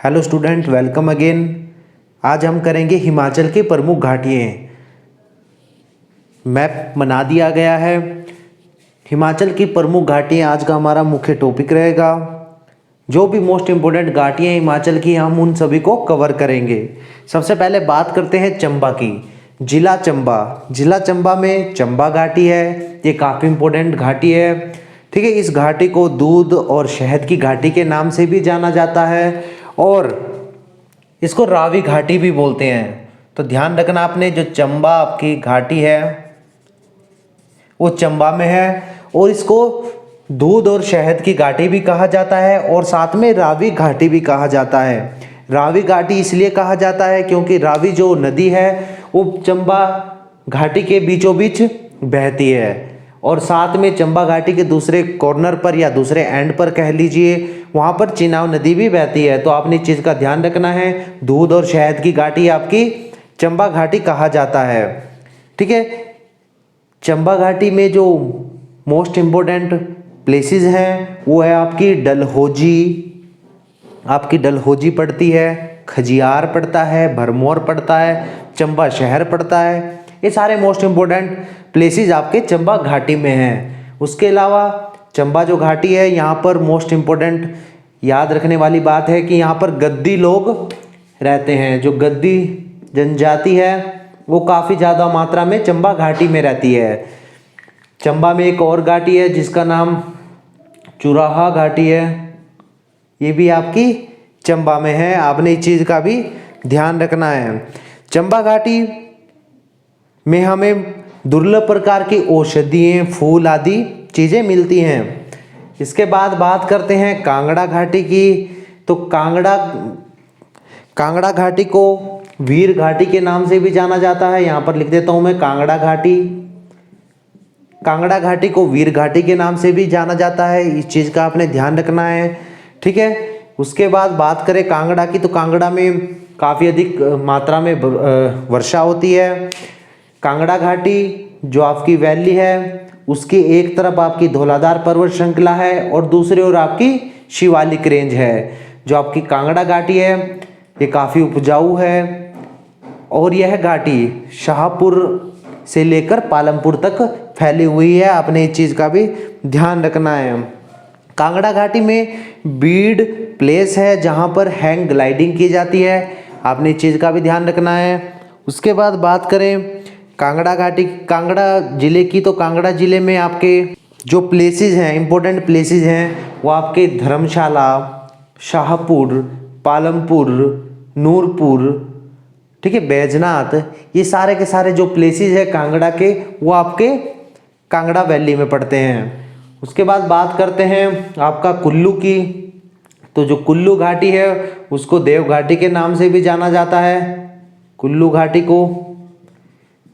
Hello student, welcome again. आज हम करेंगे हिमाचल की प्रमुख घाटियाँ। मैप बना दिया गया है। हिमाचल की प्रमुख घाटियाँ आज का हमारा मुख्य टॉपिक रहेगा। जो भी मोस्ट इम्पोर्टेंट घाटियाँ हिमाचल की, हम उन सभी को कवर करेंगे। सबसे पहले बात करते हैं चंबा की। जिला चंबा में चंबा घाटी है। ये काफ़ी इम्पोर्टेंट घाटी है। ठीक है, इस घाटी को दूध और शहद की घाटी के नाम से भी जाना जाता है और इसको रावी घाटी भी बोलते हैं। तो ध्यान रखना आपने, जो चंबा आपकी घाटी है वो चंबा में है और इसको दूध और शहद की घाटी भी कहा जाता है और साथ में रावी घाटी भी कहा जाता है। रावी घाटी इसलिए कहा जाता है क्योंकि रावी जो नदी है वो चंबा घाटी के बीचों बीच बहती है और साथ में चंबा घाटी के दूसरे कॉर्नर पर या दूसरे एंड पर कह लीजिए, वहाँ पर चिनाब नदी भी बहती है। तो आपने इस चीज़ का ध्यान रखना है, दूध और शहद की घाटी आपकी चंबा घाटी कहा जाता है। ठीक है, चंबा घाटी में जो मोस्ट इम्पोर्टेंट प्लेसेस हैं वो है आपकी डलहौजी पड़ती है, खजियार पड़ता है, भरमौर पड़ता है, चंबा शहर पड़ता है। ये सारे मोस्ट इम्पोर्टेंट प्लेसेस आपके चंबा घाटी में हैं। उसके अलावा चंबा जो घाटी है, यहाँ पर मोस्ट इम्पोर्टेंट याद रखने वाली बात है कि यहाँ पर गद्दी लोग रहते हैं। जो गद्दी जनजाति है वो काफ़ी ज़्यादा मात्रा में चंबा घाटी में रहती है। चंबा में एक और घाटी है जिसका नाम चुराहा घाटी है। ये भी आपकी चंबा में है। आपने इस चीज़ का भी ध्यान रखना है। चंबा घाटी में हमें दुर्लभ प्रकार की औषधियाँ, फूल आदि चीज़ें मिलती हैं। इसके बाद बात करते हैं कांगड़ा घाटी की। तो कांगड़ा घाटी को वीर घाटी के नाम से भी जाना जाता है। यहाँ पर लिख देता हूँ मैं, कांगड़ा घाटी को वीर घाटी के नाम से भी जाना जाता है। इस चीज़ का आपने ध्यान रखना है। ठीक है, उसके बाद बात करें कांगड़ा की, तो कांगड़ा में काफ़ी अधिक मात्रा में वर्षा होती है। कांगड़ा घाटी जो आपकी वैली है उसकी एक तरफ आपकी धौलाधार पर्वत श्रृंखला है और दूसरी ओर आपकी शिवालिक रेंज है। जो आपकी कांगड़ा घाटी है ये काफ़ी उपजाऊ है और यह घाटी शाहपुर से लेकर पालमपुर तक फैली हुई है। आपने इस चीज़ का भी ध्यान रखना है। कांगड़ा घाटी में बीड प्लेस है जहाँ पर हैंग ग्लाइडिंग की जाती है। आपने इस चीज़ का भी ध्यान रखना है। उसके बाद बात करें कांगड़ा ज़िले की, तो कांगड़ा ज़िले में आपके जो प्लेसेस हैं, इंपॉर्टेंट प्लेसेस हैं, वो आपके धर्मशाला, शाहपुर, पालमपुर, नूरपुर, ठीक है, बैजनाथ, ये सारे के सारे जो प्लेसेस हैं कांगड़ा के, वो आपके कांगड़ा वैली में पड़ते हैं। उसके बाद बात करते हैं आपका कुल्लू की। तो जो कुल्लू घाटी है उसको देव घाटी के नाम से भी जाना जाता है। कुल्लू घाटी को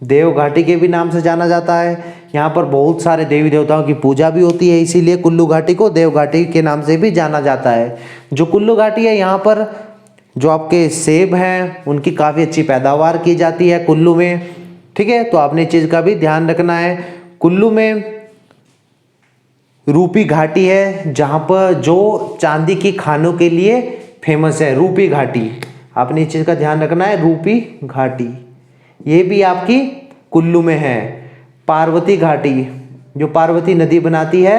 देव घाटी के भी नाम से जाना जाता है। यहाँ पर बहुत सारे देवी देवताओं की पूजा भी होती है, इसीलिए कुल्लू घाटी को देव घाटी के नाम से भी जाना जाता है। जो कुल्लू घाटी है, यहाँ पर जो आपके सेब हैं उनकी काफ़ी अच्छी पैदावार की जाती है कुल्लू में। ठीक है, तो आपने इस चीज़ का भी ध्यान रखना है। कुल्लू में रूपी घाटी है जहाँ पर जो चांदी की खानों के लिए फेमस है, रूपी घाटी। आपने इस चीज़ का ध्यान रखना है, रूपी घाटी ये भी आपकी कुल्लू में है। पार्वती घाटी जो पार्वती नदी बनाती है,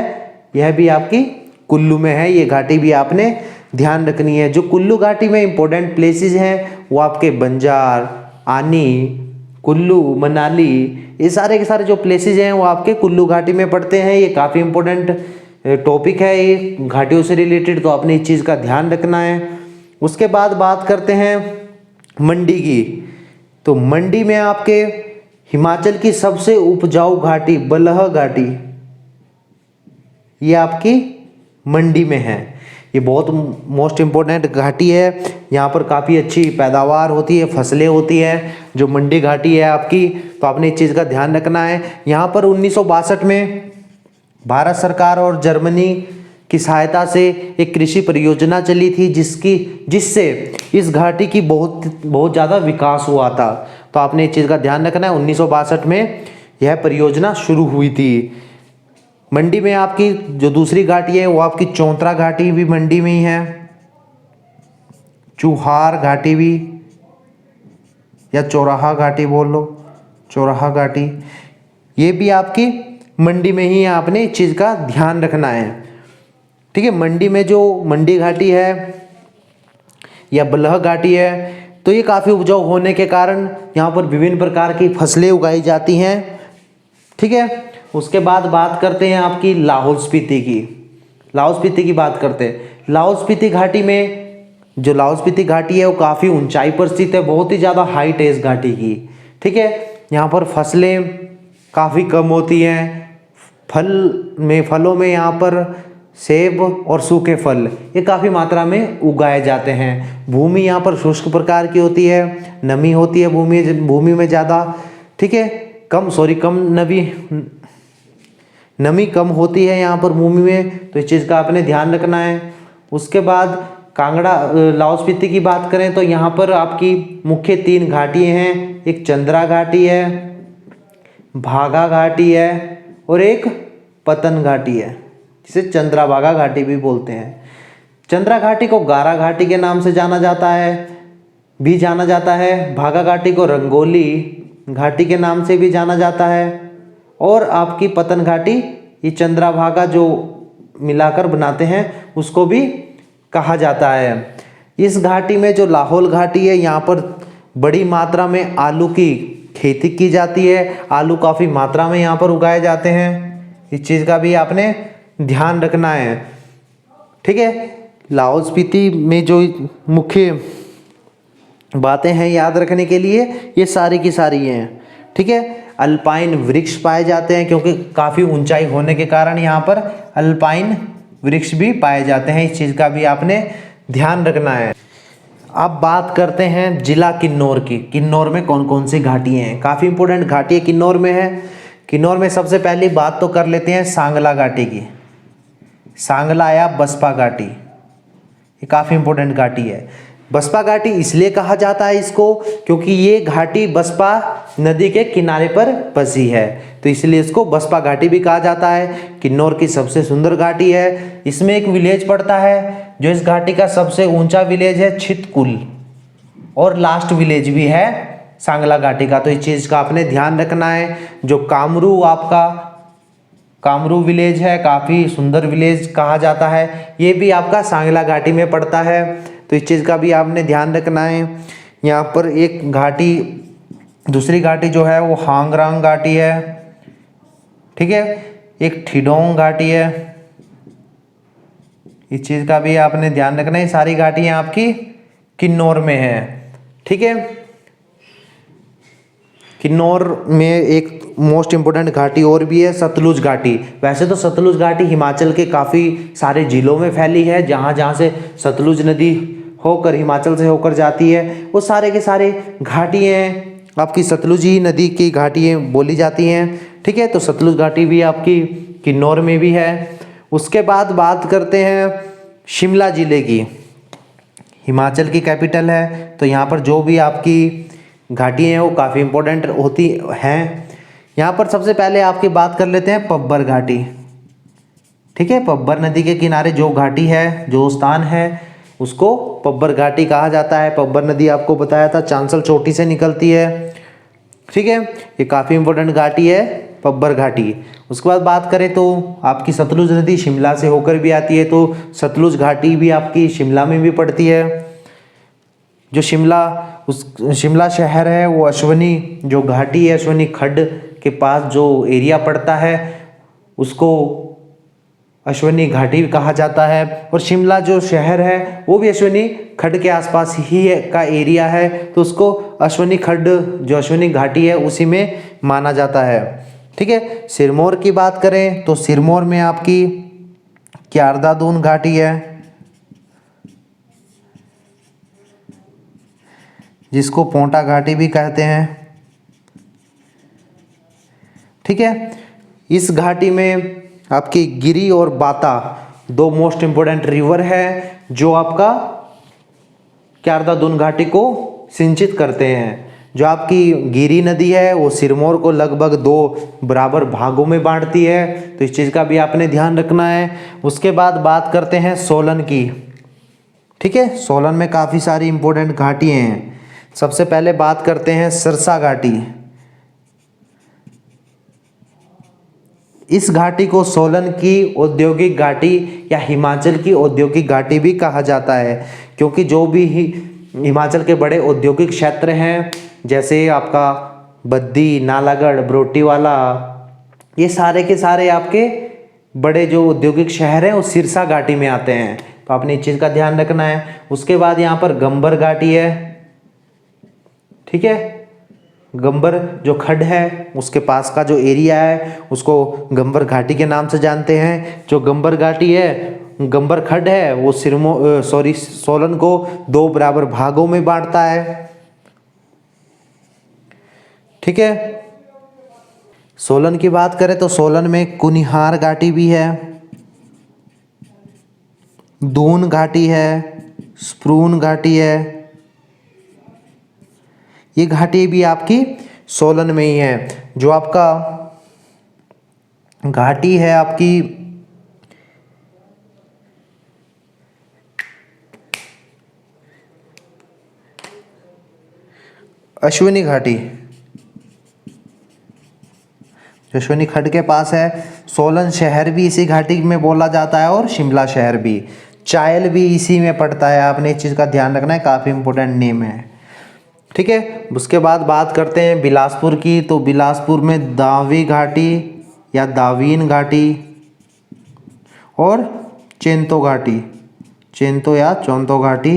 यह भी आपकी कुल्लू में है। ये घाटी भी आपने ध्यान रखनी है। जो कुल्लू घाटी में इंपॉर्टेंट प्लेसेस हैं वो आपके बंजार, आनी, कुल्लू, मनाली, ये सारे के सारे जो प्लेसेस हैं वो आपके कुल्लू घाटी में पड़ते हैं। ये काफ़ी इंपॉर्टेंट टॉपिक है ये घाटियों से रिलेटेड, तो आपने इस चीज़ का ध्यान रखना है। उसके बाद बात करते हैं मंडी की। तो मंडी में आपके हिमाचल की सबसे उपजाऊ घाटी बलह घाटी, ये आपकी मंडी में है। ये बहुत मोस्ट इम्पोर्टेंट घाटी है। यहाँ पर काफ़ी अच्छी पैदावार होती है, फसलें होती है जो मंडी घाटी है आपकी। तो आपने इस चीज़ का ध्यान रखना है। यहाँ पर 1962 में भारत सरकार और जर्मनी की सहायता से एक कृषि परियोजना चली थी जिससे इस घाटी की बहुत ज़्यादा विकास हुआ था। तो आपने इस चीज़ का ध्यान रखना है। 1962 में यह परियोजना शुरू हुई थी। मंडी में आपकी जो दूसरी घाटी है वो आपकी चौंतरा घाटी भी मंडी में ही है। चुहार घाटी भी, या चौराहा घाटी बोल लो, चौराहा घाटी, ये भी आपकी मंडी में ही आपने इस चीज़ का ध्यान रखना है। ठीक है, मंडी में जो मंडी घाटी है या बलह घाटी है, तो ये काफ़ी उपजाऊ होने के कारण यहाँ पर विभिन्न प्रकार की फसलें उगाई जाती हैं। ठीक है, उसके बाद बात करते हैं आपकी लाहौल स्पीति की। लाहौल स्पीति की बात करते हैं। लाहौल स्पीति घाटी में, जो लाहौल स्पीति घाटी है वो काफ़ी ऊंचाई पर स्थित है, बहुत ही ज़्यादा हाइट है इस घाटी की। ठीक है, यहाँ पर फसलें काफ़ी कम होती हैं। फलों में यहाँ पर सेब और सूखे फल ये काफ़ी मात्रा में उगाए जाते हैं। भूमि यहाँ पर शुष्क प्रकार की होती है, नमी होती है भूमि में ज़्यादा। ठीक है, नमी कम होती है यहाँ पर भूमि में, तो इस चीज़ का आपने ध्यान रखना है। उसके बाद कांगड़ा लाहौल स्पीति की बात करें तो यहाँ पर आपकी मुख्य 3 घाटियाँ हैं। एक चंद्रा घाटी है, भागा घाटी है और एक पतन घाटी है, जिसे चंद्राभागा घाटी भी बोलते हैं। चंद्रा घाटी को गारा घाटी के नाम से जाना जाता है। भागा घाटी को रंगोली घाटी के नाम से भी जाना जाता है। और आपकी पतन घाटी, ये चंद्राभागा जो मिलाकर बनाते हैं उसको भी कहा जाता है। इस घाटी में जो लाहौल घाटी है, यहाँ पर बड़ी मात्रा में आलू की खेती की जाती है। आलू काफ़ी मात्रा में यहाँ पर उगाए जाते हैं, इस चीज़ का भी आपने ध्यान रखना है। ठीक है, लाहौल स्पीति में जो मुख्य बातें हैं याद रखने के लिए, ये सारी की सारी हैं। ठीक है, अल्पाइन वृक्ष पाए जाते हैं, क्योंकि काफ़ी ऊंचाई होने के कारण यहाँ पर अल्पाइन वृक्ष भी पाए जाते हैं, इस चीज़ का भी आपने ध्यान रखना है। अब बात करते हैं जिला किन्नौर की। किन्नौर में कौन कौन सी घाटियाँ हैं? काफ़ी इंपॉर्टेंट घाटियाँ किन्नौर में है। किन्नौर में सबसे पहली बात तो कर लेते हैं सांगला घाटी की। सांगला या बसपा घाटी, ये काफ़ी इंपॉर्टेंट घाटी है। बसपा घाटी इसलिए कहा जाता है इसको, क्योंकि ये घाटी बसपा नदी के किनारे पर बसी है, तो इसलिए इसको बसपा घाटी भी कहा जाता है। किन्नौर की सबसे सुंदर घाटी है। इसमें एक विलेज पड़ता है, जो इस घाटी का सबसे ऊंचा विलेज है छितकुल, और लास्ट विलेज भी है सांगला घाटी का, तो इस चीज़ का आपने ध्यान रखना है। जो कामरू विलेज है, काफ़ी सुंदर विलेज कहा जाता है, ये भी आपका सांगला घाटी में पड़ता है, तो इस चीज़ का भी आपने ध्यान रखना है। यहाँ पर एक घाटी, दूसरी घाटी जो है वो हांगरांग घाटी है। ठीक है, एक ठिडोंग घाटी है, इस चीज़ का भी आपने ध्यान रखना है। सारी घाटियाँ आपकी किन्नौर में है। ठीक है, किन्नौर में एक मोस्ट इम्पोर्टेंट घाटी और भी है, सतलुज घाटी। वैसे तो सतलुज घाटी हिमाचल के काफ़ी सारे जिलों में फैली है, जहाँ जहाँ से सतलुज नदी होकर हिमाचल से होकर जाती है, वो सारे के सारे घाटियाँ आपकी सतलुज ही नदी की घाटियाँ बोली जाती हैं। ठीक है, तो सतलुज घाटी भी आपकी किन्नौर में भी है। उसके बाद बात करते हैं शिमला ज़िले की। हिमाचल की कैपिटल है, तो यहाँ पर जो भी आपकी घाटियाँ हैं वो काफ़ी इम्पोर्टेंट होती हैं। यहाँ पर सबसे पहले आपकी बात कर लेते हैं पब्बर घाटी। ठीक है, पब्बर नदी के किनारे जो घाटी है, जो स्थान है, उसको पब्बर घाटी कहा जाता है। पब्बर नदी आपको बताया था चांसल चोटी से निकलती है। ठीक है, ये काफ़ी इम्पोर्टेंट घाटी है पब्बर घाटी। उसके बाद बात करें तो आपकी सतलुज नदी शिमला से होकर भी आती है, तो सतलुज घाटी भी आपकी शिमला में भी पड़ती है। जो शिमला शहर है वो अश्वनी जो घाटी है, अश्वनी खड्ड के पास जो एरिया पड़ता है उसको अश्वनी घाटी कहा जाता है। और शिमला जो शहर है वो भी अश्वनी खड्ड के आसपास ही का एरिया है, तो उसको अश्वनी खड्ड जो अश्वनी घाटी है उसी में माना जाता है। ठीक है, सिरमौर की बात करें तो सिरमौर में आपकी क्यारदादून घाटी है, जिसको पोंटा घाटी भी कहते हैं। ठीक है, इस घाटी में आपकी गिरी और बाता दो मोस्ट इम्पोर्टेंट रिवर है, जो आपका क्यारदादून घाटी को सिंचित करते हैं। जो आपकी गिरी नदी है वो सिरमौर को लगभग 2 बराबर भागों में बांटती है, तो इस चीज़ का भी आपने ध्यान रखना है। उसके बाद बात करते हैं सोलन की। ठीक है। सोलन में काफ़ी सारी इंपॉर्टेंट घाटियाँ हैं। सबसे पहले बात करते हैं सिरसा घाटी। इस घाटी को सोलन की औद्योगिक घाटी या हिमाचल की औद्योगिक घाटी भी कहा जाता है, क्योंकि जो भी हिमाचल के बड़े औद्योगिक क्षेत्र हैं जैसे आपका बद्दी, नालागढ़, बरोटीवाला, ये सारे के सारे आपके बड़े जो औद्योगिक शहर हैं वो सिरसा घाटी में आते हैं, तो आपने इस चीज़ का ध्यान रखना है। उसके बाद यहाँ पर गंबर घाटी है, ठीक है। गंबर जो खड्ड है उसके पास का जो एरिया है उसको गंबर घाटी के नाम से जानते हैं। जो गंबर घाटी है, गंबर खड्ड है, वो सोलन को 2 बराबर भागों में बांटता है, ठीक है। सोलन की बात करें तो सोलन में कुनिहार घाटी भी है, दून घाटी है, स्प्रून घाटी है। ये घाटी भी आपकी सोलन में ही है। जो आपका घाटी है आपकी अश्विनी घाटी, अश्विनी खड्ड के पास है। सोलन शहर भी इसी घाटी में बोला जाता है और शिमला शहर भी, चायल भी इसी में पड़ता है। आपने इस चीज़ का ध्यान रखना है, काफ़ी इंपॉर्टेंट नेम है, ठीक है। उसके बाद बात करते हैं बिलासपुर की। तो बिलासपुर में दावी घाटी या दावीन घाटी और चेंतो घाटी, चेंतो या चौंतो घाटी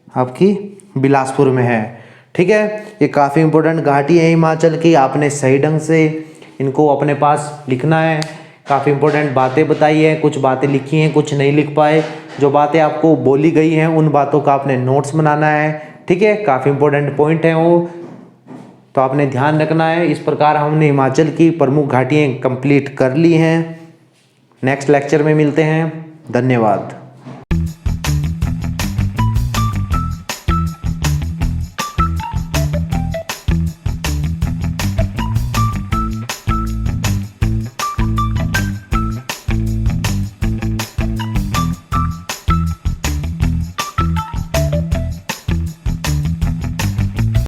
आपकी बिलासपुर में है, ठीक है। ये काफ़ी इंपॉर्टेंट घाटी है हिमाचल की, आपने सही ढंग से इनको अपने पास लिखना है। काफ़ी इंपॉर्टेंट बातें बताई है, कुछ बातें लिखी हैं, कुछ नहीं लिख पाए। जो बातें आपको बोली गई हैं उन बातों का आपने नोट्स बनाना है, ठीक है। काफ़ी इंपॉर्टेंट पॉइंट हैं वो, तो आपने ध्यान रखना है। इस प्रकार हमने हिमाचल की प्रमुख घाटियाँ कंप्लीट कर ली हैं। नेक्स्ट लेक्चर में मिलते हैं। धन्यवाद।